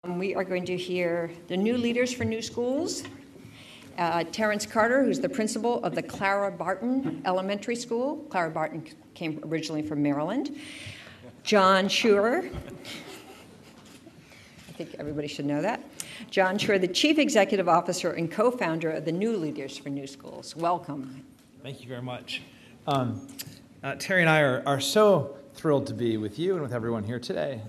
We are going to hear the new leaders for new schools. Terrence Carter, who's the principal of the Clara Barton Elementary School. Clara Barton came originally from Maryland. John Schurer. I think everybody should know that. John Schurer, the Chief Executive Officer and co-founder of the New Leaders for New Schools. Welcome. Thank you very much. Terry and I are so thrilled to be with you and with everyone here today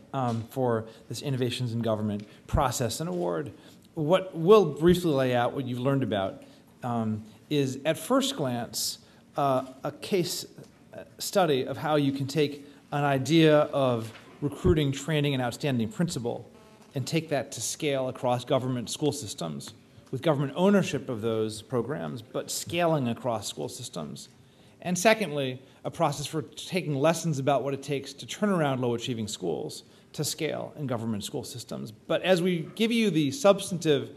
for this Innovations in Government Process and Award. What we'll briefly lay out, what you've learned about, is at first glance a case study of how you can take an idea of recruiting, training, and outstanding principal and take that to scale across government school systems with government ownership of those programs, but scaling across school systems. And secondly, a process for taking lessons about what it takes to turn around low-achieving schools to scale in government school systems. But as we give you the substantive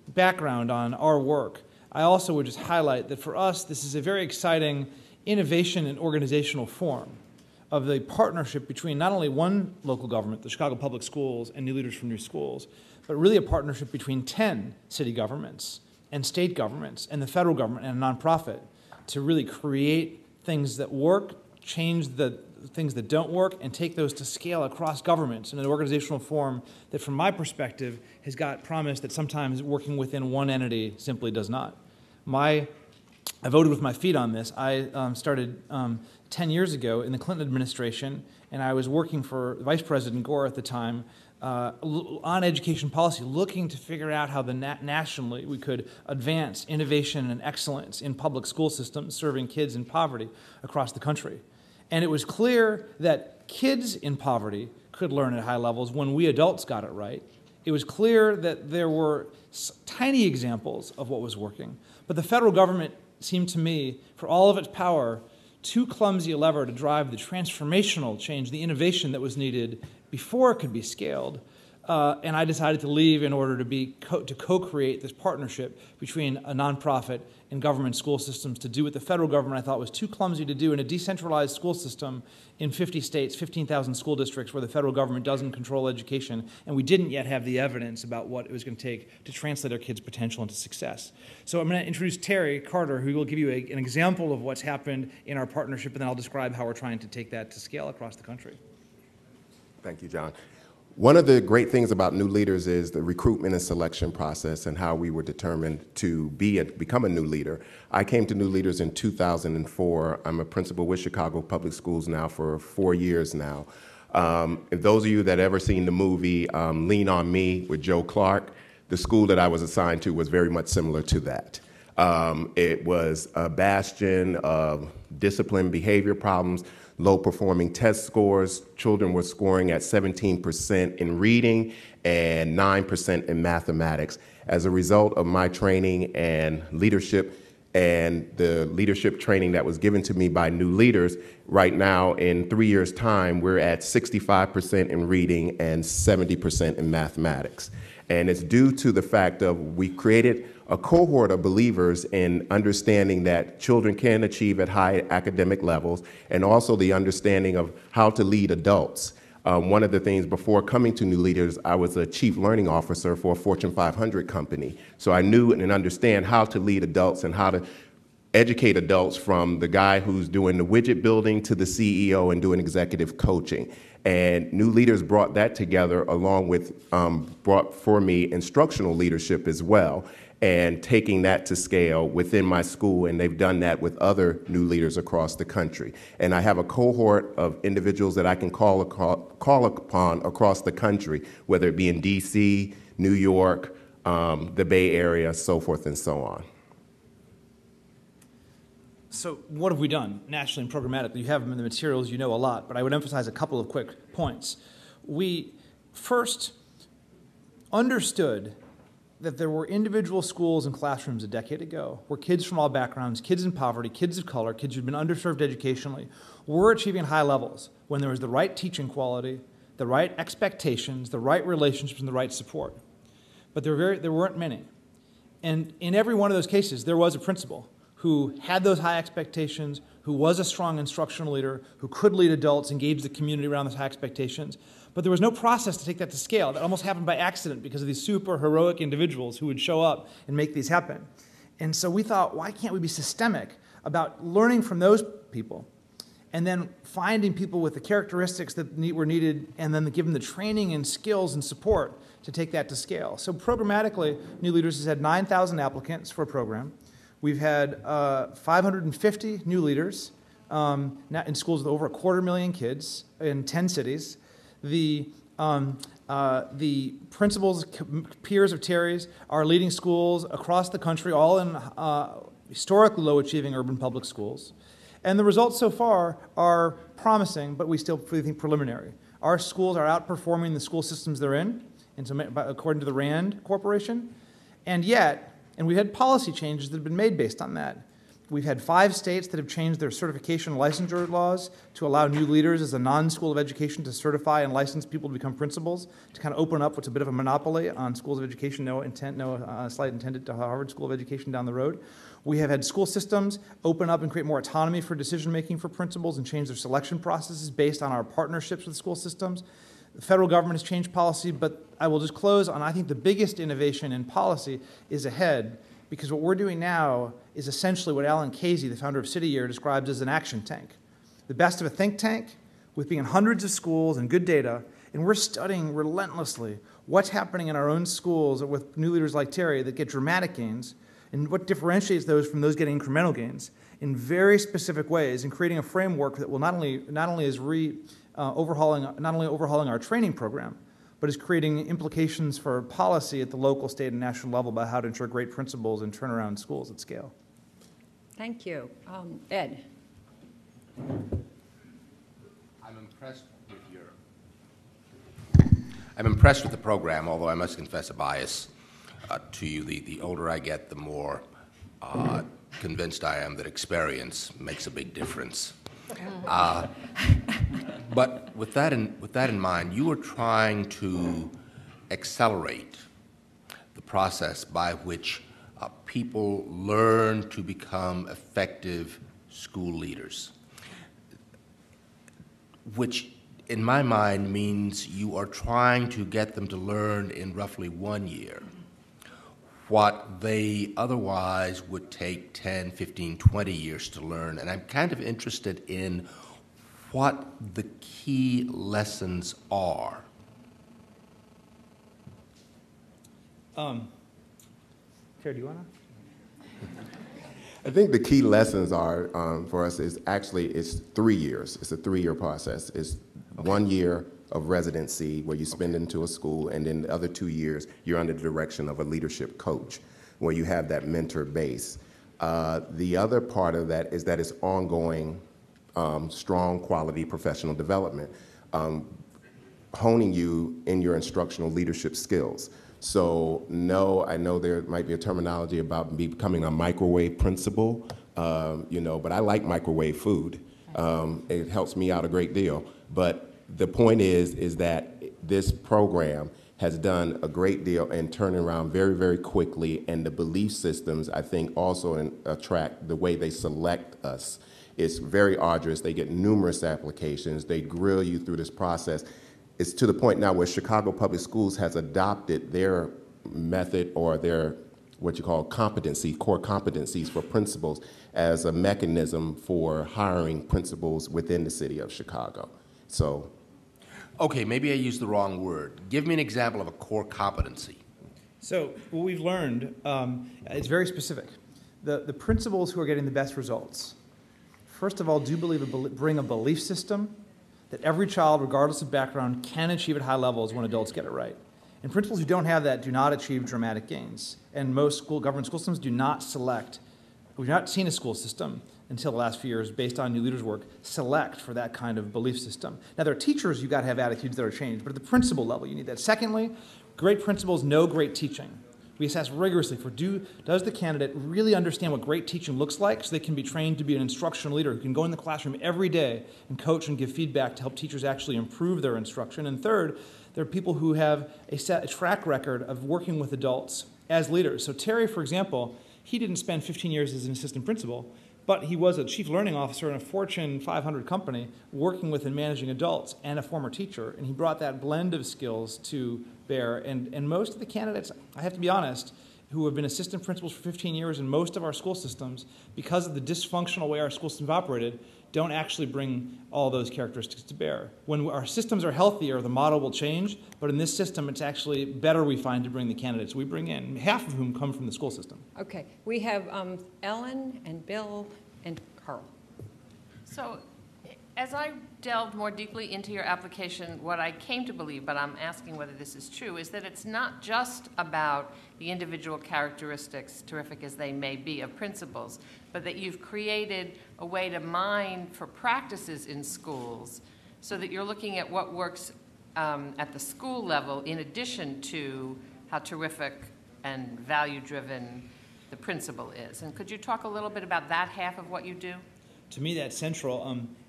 background on our work, I also would just highlight that for us, this is a very exciting innovation and organizational form of the partnership between not only one local government, the Chicago Public Schools, and New Leaders for New Schools, but really a partnership between 10 city governments and state governments and the federal government and a nonprofit to really create things that work, change the things that don't work, and take those to scale across governments in an organizational form that, from my perspective, has got promise that sometimes working within one entity simply does not. I voted with my feet on this. I started 10 years ago in the Clinton administration, and I was working for Vice President Gore at the time on education policy, looking to figure out how nationally we could advance innovation and excellence in public school systems serving kids in poverty across the country. And it was clear that kids in poverty could learn at high levels when we adults got it right. It was clear that there were tiny examples of what was working, but the federal government seemed to me, for all of its power, too clumsy a lever to drive the transformational change, the innovation that was needed before it could be scaled. And I decided to leave in order to co-create this partnership between a nonprofit and government school systems to do what the federal government I thought was too clumsy to do in a decentralized school system in 50 states, 15,000 school districts where the federal government doesn't control education, and we didn't yet have the evidence about what it was going to take to translate our kids' potential into success. So I'm going to introduce Terry Carter, who will give you an example of what's happened in our partnership, and then I'll describe how we're trying to take that to scale across the country. Thank you, John. One of the great things about New Leaders is the recruitment and selection process and how we were determined to become a new leader. I came to New Leaders in 2004. I'm a principal with Chicago Public Schools now for 4 years now. If those of you that ever seen the movie Lean on Me with Joe Clark, the school that I was assigned to was very much similar to that. It was a bastion of discipline, behavior problems, low-performing test scores. Children were scoring at 17% in reading and 9% in mathematics. As a result of my training and leadership and the leadership training that was given to me by New Leaders, right now in 3 years' time, we're at 65% in reading and 70% in mathematics. And it's due to the fact of we created a cohort of believers in understanding that children can achieve at high academic levels, and also the understanding of how to lead adults. One of the things before coming to New Leaders, I was a chief learning officer for a Fortune 500 company. So I knew and understand how to lead adults and how to educate adults, from the guy who's doing the widget building to the CEO and doing executive coaching. And New Leaders brought that together along with, brought for me instructional leadership as well, and taking that to scale within my school, and they've done that with other new leaders across the country. And I have a cohort of individuals that I can call upon across the country, whether it be in DC, New York, the Bay Area, so forth and so on. So what have we done nationally and programmatically? You have them in the materials, you know a lot, but I would emphasize a couple of quick points. We first understood that there were individual schools and classrooms a decade ago where kids from all backgrounds, kids in poverty, kids of color, kids who'd been underserved educationally, were achieving high levels when there was the right teaching quality, the right expectations, the right relationships, and the right support. But there weren't many. And in every one of those cases, there was a principal who had those high expectations, who was a strong instructional leader, who could lead adults, engage the community around those high expectations, But there was no process to take that to scale. That almost happened by accident because of these super heroic individuals who would show up and make these happen. And so we thought, why can't we be systemic about learning from those people and then finding people with the characteristics that were needed and then give them the training and skills and support to take that to scale. So programmatically, New Leaders has had 9,000 applicants for a program. We've had 550 new leaders now in schools with over 250,000 kids in 10 cities. The principals, peers of Terry's are leading schools across the country, all in historically low-achieving urban public schools. And the results so far are promising, but we still think preliminary. Our schools are outperforming the school systems they're in, according to the RAND Corporation. And yet, and we've had policy changes that have been made based on that. We've had 5 states that have changed their certification and licensure laws to allow new leaders as a non-school of education to certify and license people to become principals, to kind of open up what's a bit of a monopoly on schools of education, no slight intended to Harvard School of Education down the road. We have had school systems open up and create more autonomy for decision-making for principals and change their selection processes based on our partnerships with school systems. The federal government has changed policy, but I will just close on, I think the biggest innovation in policy is ahead, because what we're doing now is essentially what Alan Casey, the founder of City Year, describes as an action tank. The best of a think tank with being in hundreds of schools and good data, and we're studying relentlessly what's happening in our own schools with new leaders like Terry that get dramatic gains, and what differentiates those from those getting incremental gains in very specific ways, and creating a framework that will not only overhauling our training program, but is creating implications for policy at the local, state, and national level about how to ensure great principals and turn around schools at scale. Thank you. Ed. I'm impressed with the program, although I must confess a bias to you. The older I get, the more convinced I am that experience makes a big difference. But with that in mind, you are trying to accelerate the process by which people learn to become effective school leaders, which in my mind means you are trying to get them to learn in roughly 1 year what they otherwise would take 10, 15, 20 years to learn. And I'm kind of interested in what the key lessons are. Terry, do you want to? I think the key lessons are for us is actually it's 3 years. It's a 3-year process. It's 1 year of residency where you spend into a school, and then the other 2 years you're under the direction of a leadership coach where you have that mentor base. The other part of that is that it's ongoing, strong quality professional development, honing you in your instructional leadership skills. So no, I know there might be a terminology about becoming a microwave principal, but I like microwave food. It helps me out a great deal. But the point is that this program has done a great deal in turning around very, very quickly, and the belief systems, I think, also attract the way they select us. It's very arduous. They get numerous applications. They grill you through this process. It's to the point now where Chicago Public Schools has adopted their method or their what you call competency, core competencies for principals as a mechanism for hiring principals within the city of Chicago. So. Okay, maybe I used the wrong word. Give me an example of a core competency. So what we've learned, it's very specific. The principals who are getting the best results, first of all, do bring a belief system that every child, regardless of background, can achieve at high levels when adults get it right. And principals who don't have that do not achieve dramatic gains. And most government school systems do not select. We've not seen a school system until the last few years, based on new leaders' work, select for that kind of belief system. Now, there are teachers, you've got to have attitudes that are changed, but at the principal level, you need that. Secondly, great principals know great teaching. We assess rigorously for does the candidate really understand what great teaching looks like so they can be trained to be an instructional leader who can go in the classroom every day and coach and give feedback to help teachers actually improve their instruction. And third, there are people who have a track record of working with adults as leaders. So Terry, for example, he didn't spend 15 years as an assistant principal, But he was a chief learning officer in a Fortune 500 company working with and managing adults and a former teacher, and he brought that blend of skills to bear. And most of the candidates, I have to be honest, who have been assistant principals for 15 years in most of our school systems, because of the dysfunctional way our school systems operated, don't actually bring all those characteristics to bear. When our systems are healthier, the model will change, but in this system, it's actually better, we find, to bring the candidates we bring in, half of whom come from the school system. Okay, we have Ellen and Bill and Carl. So, as I delved more deeply into your application, what I came to believe, but I'm asking whether this is true, is that it's not just about the individual characteristics, terrific as they may be, of principals, but that you've created a way to mine for practices in schools so that you're looking at what works at the school level in addition to how terrific and value-driven the principal is. And could you talk a little bit about that half of what you do? To me, that's central.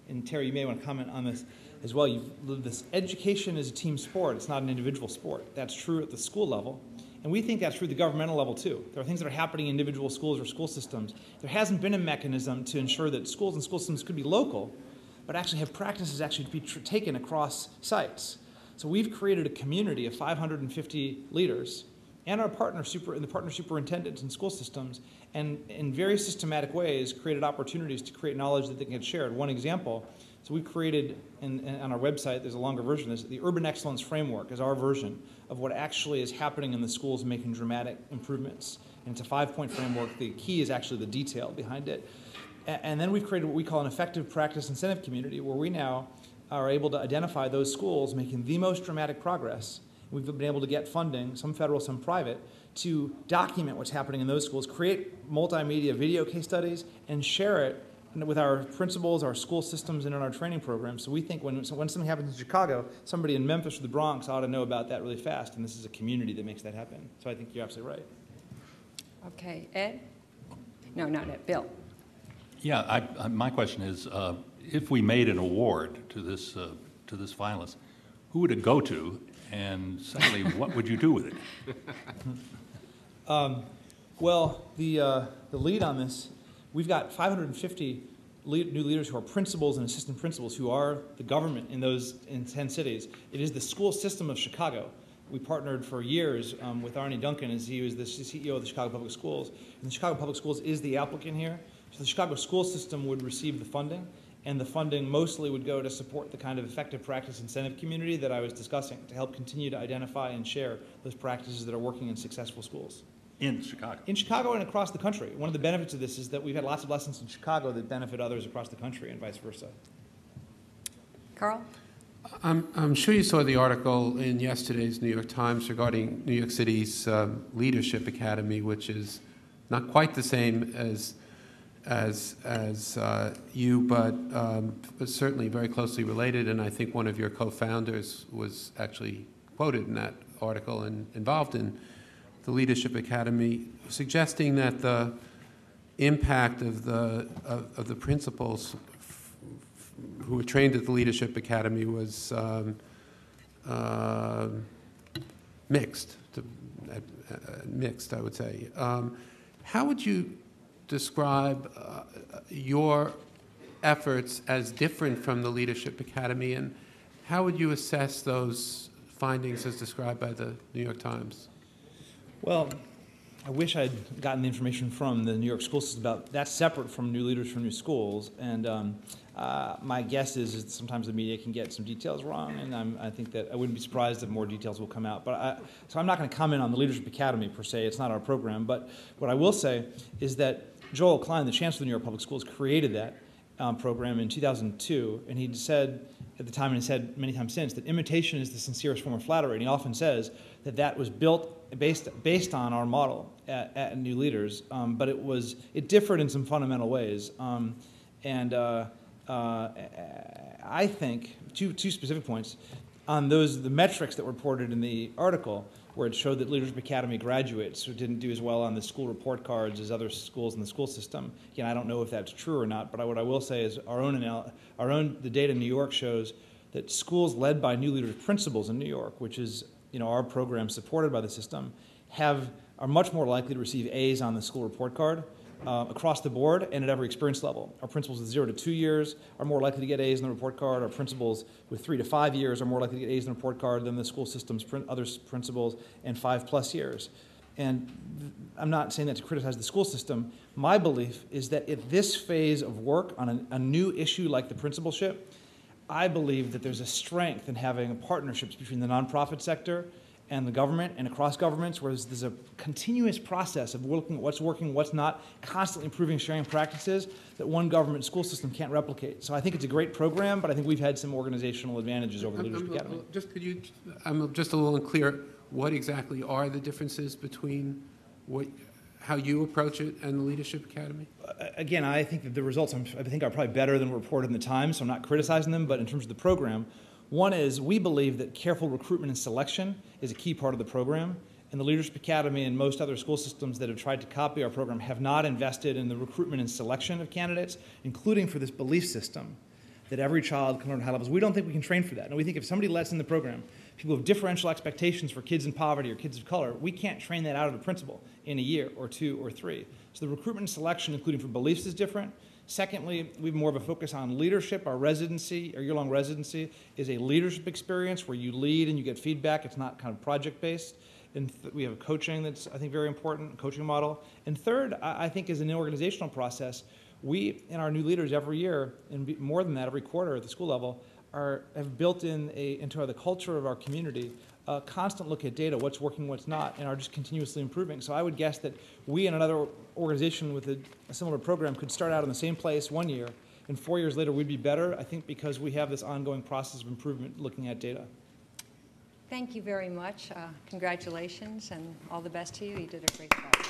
And Terry, you may want to comment on this as well. This education is a team sport. It's not an individual sport. That's true at the school level. And we think that's true at the governmental level, too. There are things that are happening in individual schools or school systems. There hasn't been a mechanism to ensure that schools and school systems could be local, but actually have practices actually to be taken across sites. So we've created a community of 550 leaders and our partner superintendents in school systems, and in very systematic ways created opportunities to create knowledge that they can get shared. One example, so we've created, on our website, there's a longer version of this, the Urban Excellence Framework is our version of what actually is happening in the schools making dramatic improvements. And it's a 5-point framework. The key is actually the detail behind it. And then we've created what we call an effective practice incentive community, where we now are able to identify those schools making the most dramatic progress. We've been able to get funding, some federal, some private, to document what's happening in those schools, create multimedia video case studies, and share it with our principals, our school systems, and in our training programs. So we think when something happens in Chicago, somebody in Memphis or the Bronx ought to know about that really fast, and this is a community that makes that happen. So I think you're absolutely right. Okay, Ed? No, not Ed, Bill. Yeah, my question is, if we made an award to this finalist, who would it go to? And secondly, what would you do with it? Well, the lead on this, we've got 550 new leaders who are principals and assistant principals who are the government in 10 cities. It is the school system of Chicago. We partnered for years with Arnie Duncan as he was the CEO of the Chicago Public Schools. And the Chicago Public Schools is the applicant here. So the Chicago school system would receive the funding, and the funding mostly would go to support the kind of effective practice incentive community that I was discussing, to help continue to identify and share those practices that are working in successful schools. In Chicago? In Chicago and across the country. One of the benefits of this is that we've had lots of lessons in Chicago that benefit others across the country and vice versa. Carl? I'm sure you saw the article in yesterday's New York Times regarding New York City's Leadership Academy, which is not quite the same as you, but certainly very closely related, and I think one of your co-founders was actually quoted in that article and involved in the Leadership Academy, suggesting that the impact of the principals who were trained at the Leadership Academy was mixed, I would say. How would you describe your efforts as different from the Leadership Academy, and how would you assess those findings as described by the New York Times? Well, I wish I'd gotten the information from the New York school system about that's separate from New Leaders for New Schools, and my guess is that sometimes the media can get some details wrong, and I think that I wouldn't be surprised if more details will come out. So I'm not going to comment on the Leadership Academy per se. It's not our program, but what I will say is that Joel Klein, the chancellor of the New York Public Schools, created that program in 2002, and he'd said at the time, and he said many times since, that imitation is the sincerest form of flattery, and he often says that that was built based on our model at New Leaders, but it differed in some fundamental ways, I think two specific points on the metrics that were reported in the article, where it showed that Leadership Academy graduates who didn't do as well on the school report cards as other schools in the school system. Again, I don't know if that's true or not, but what I will say is the data in New York shows that schools led by New Leaders principals in New York, which is our program supported by the system, are much more likely to receive A's on the school report card across the board and at every experience level. Our principals with 0 to 2 years are more likely to get A's in the report card. Our principals with 3 to 5 years are more likely to get A's in the report card than the school system's other principals and 5+ years. And I'm not saying that to criticize the school system. My belief is that at this phase of work on a new issue like the principalship, I believe that there's a strength in having partnerships between the nonprofit sector and the government and across governments, where there's a continuous process of looking at what's working, what's not, constantly improving, sharing practices that one government school system can't replicate. So I think it's a great program, but I think we've had some organizational advantages over the Leadership Academy. I'm just a little unclear. What exactly are the differences between how you approach it and the Leadership Academy? Again, I think that the results I think are probably better than were reported in the Times, so I'm not criticizing them, but in terms of the program, one is we believe that careful recruitment and selection is a key part of the program, and the Leadership Academy and most other school systems that have tried to copy our program have not invested in the recruitment and selection of candidates, including for this belief system that every child can learn high levels. We don't think we can train for that. And we think if somebody lets in the program people with differential expectations for kids in poverty or kids of color, we can't train that out of the principal in a year or 2 or 3. So the recruitment and selection, including for beliefs, is different. Secondly, we have more of a focus on leadership. Our residency, our year-long residency, is a leadership experience where you lead and you get feedback. It's not kind of project-based. And we have a coaching that's, I think, very important, coaching model. And third, I think, is an organizational process. We, and our new leaders every year, and more than that, every quarter at the school level, have built into the culture of our community a constant look at data, what's working, what's not, and are just continuously improving. So I would guess that we and another organization with a similar program could start out in the same place 1 year, and 4 years later we'd be better, I think, because we have this ongoing process of improvement looking at data. Thank you very much. Congratulations and all the best to you. You did a great job.